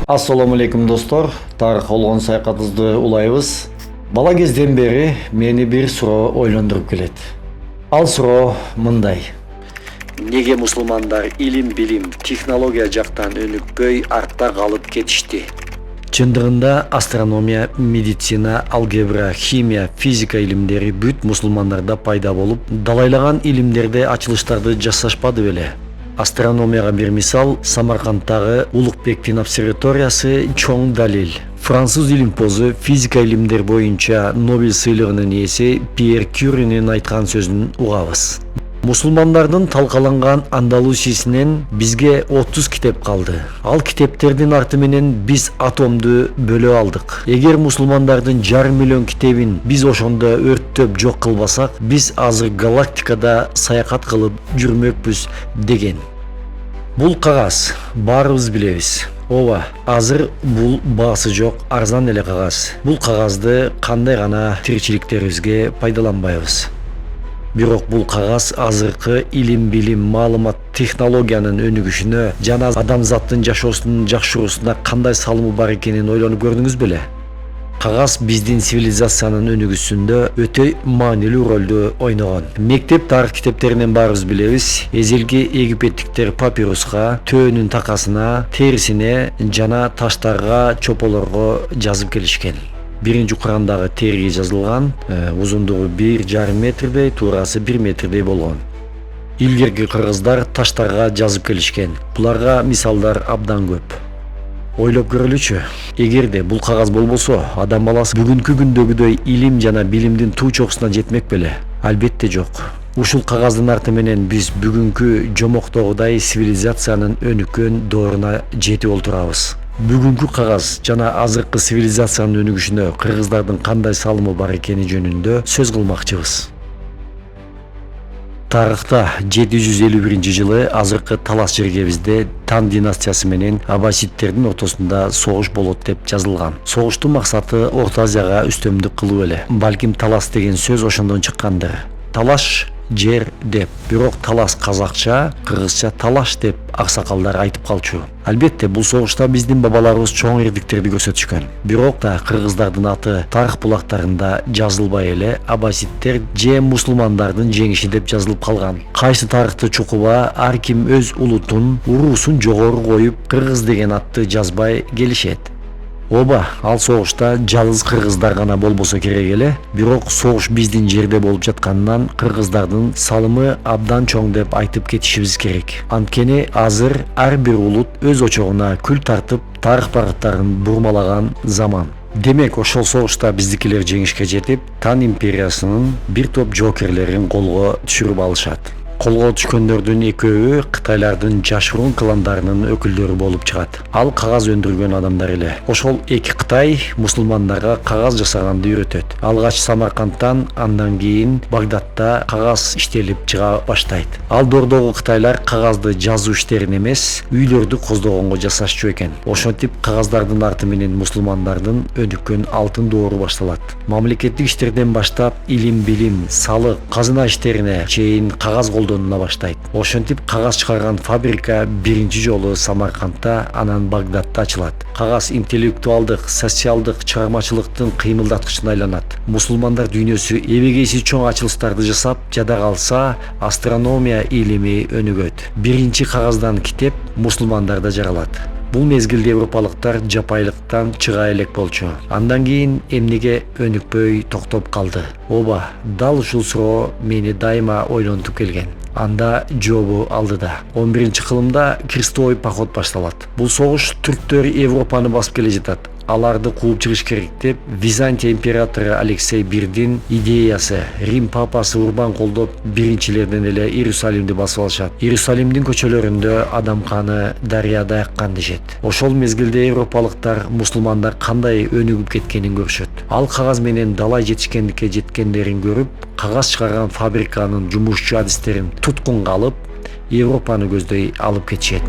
Assalamu alaikum достор. Тарих болгон саякатыбызды улайбыз. Бала кезден бери мени бир суроо ойлондуруп келет. Ал суроо мындай: неге мусулмандар илим, билим, технология жактан өнүкпөй артта калып кетишти? Чындыгында астрономия, медицина, алгебра, химия, физика илимдери бүт мусулмандарда пайда болуп, далайлаган илимдерде ачылыштарды жасашпады беле. Астрономияга бир мисал Самаркандтагы Улукбектин обсерваториясы чоң далил. Француз илимпозу физика илимдер боюнча Нобель сыйлыгынын ээси Пьер Кюринин айткан сөзүн угабыз. Мусулмандардын талкаланган Андалусисинен бизге 30 китеп калды. Ал китептердин арты менен биз атомду бөлө алдык. Эгер мусулмандардын 500 000 китебин биз ошондо өрттөп жок кылбасак, биз азыр галактикада саякат кылып жүрмөкпүз деген. Бул кагаз баарыбыз билебиз. Ооба, азыр бул баасы жок, арзан эле кагаз. Бул кагазды кандай гана тиричиликтерибизге пайдаланбайбыз. Бирок бул кагаз азыркы илим, билим, маалымат, технологиянын өнүгүшүнө жана адамзаттын жашоосунун жакшыруусуна кандай салымы бар экенин ойлонуп көрдүңүз беле? Кагаз биздин цивилизациянын өнүгүшүндө өтө маанилүү ролду ойногон. Мектеп тарых китептеринен баарыбыз билебиз, эзелги египеттиктер папируска, төөнүн такасына, терисине жана таштарга, чополорго жазып келишкен. Биринчи Курандагы териге жазылган, узундугу 1,5 метрдей, туурасы 1 метрдей болгон. Илгерки кыргыздар таштарга жазып келишкен. Буларга мисалдар абдан көп. Ойлоп көрөлүчү, эгерде бул кагаз болбосо, адам баласы бүгүнкү күндөгүдөй илим жана билимдин туу чокусуна жетмек беле? Албетте жок. Ушул кагаздын арты менен биз бүгүнкү жомоктогудай цивилизациянын өнүккөн дооруна жетип олтурабыз. Бүгүнкү кагаз жана азыркы цивилизациянын өнүгүшүнө кыргыздардын кандай салымы бар экени жөнүндө сөз кылмакчыбыз. Тарыхта 751-жылы азыркы Талас жергебизде Тан династиясы менен Аббасидтердин ортосунда согуш болот деп жазылган. Согуштун максаты Орто Азияга үстөмдүк кылуу эле. Балким Талас деген сөз ошондон чыккандыр. Талаш жер деп, бирок талас казакча, кыргызча талаш деп аксакалдар айтып калчу. Албетте, бул согушта биздин бабаларыбыз чоң эрдиктерди көрсөтүшкөн. Бирок да кыргыздардын аты тарых булактарында жазылбай эле Аббасидтер же мусулмандардын жеңиши деп жазылып калган. Кайсы тарыхты чукуба ар ким өз улутун, уруусун жогору коюп, кыргыз деген атты жазбай келишет. Ооба, ал согушта жалгыз кыргыздар гана болбосо керек эле, бирок согуш биздин жерде болуп жатканынан кыргыздардын салымы абдан чоң деп айтып кетишибиз керек. Анткени азыр ар бир улут өз очогуна күл тартып, тарых багыттарын бурмалаган заман. Демек, ошол согушта биздикилер жеңишке жетип, Тан империясынын бир топ жоокерлерин колго түшүрүп алышат. Колго түшкөндөрдүн экөөү Кытайлардын жашыруун кландарынын өкүлдөрү болуп чыгат. Ал кагаз өндүргөн адамдар эле. Ошол эки Кытай мусулмандарга кагаз жасаганды үйрөтөт. Алгач Самаркандтан, андан кийин Багдадта кагаз иштелип чыга баштайт. Ал дордогу Кытайлар кагазды жазуу иштерин эмес, үйлөрдү коздогонго жасашчу экен. Ошентип кагаздардын арты менен мусулмандардын өнүккөн алтын доору башталат. Мамлекеттик иштерден баштап илим, билим, салык, казына иштерине чейин кагаз баштайт. Ошентип кагаз чыгарган фабрика биринчи жолу Самаркандта, анан Багдадта ачылат. Кагаз интеллектуалдык, социалдык чыгармачылыктын кыймылдаткычына айланат. Мусулмандар дүйнөсү эбегейси чоң ачылыштарды жасап, жада калса астрономия илими өнүгөт. Биринчи кагаздан китеп мусулмандарда жаралат. Бул мезгилде европалыктар жапайлыктан чыга элек болчу. Андан кийин эмнеге өнүкпөй токтоп калды? Ооба, дал ушул суроо мени дайыма ойлонтуп келген. Анда жообу алдыда. 11-кылымда крестовый поход башталат. Бул согуш түрктөр Европаны басып келе жатат. Аларды кууп чыгыш керек деп Византия императору Алексей Бирдин идеясы. Рим папасы Урбан колдоп биринчилерден эле Иерусалимди басып алышат. Иерусалимдин көчөлөрүндө адам каны дарыяда аккан дешет. Ошол мезгилде европалыктар мусулмандар кандай өнүгүп кеткенин көрүшөт. Ал кагаз менен далай жетишкендикке жеткендерин көрүп, кагаз чыгарган фабриканын жумушчу адистерин туткунга алып, Европаны көздөй алып кетишет.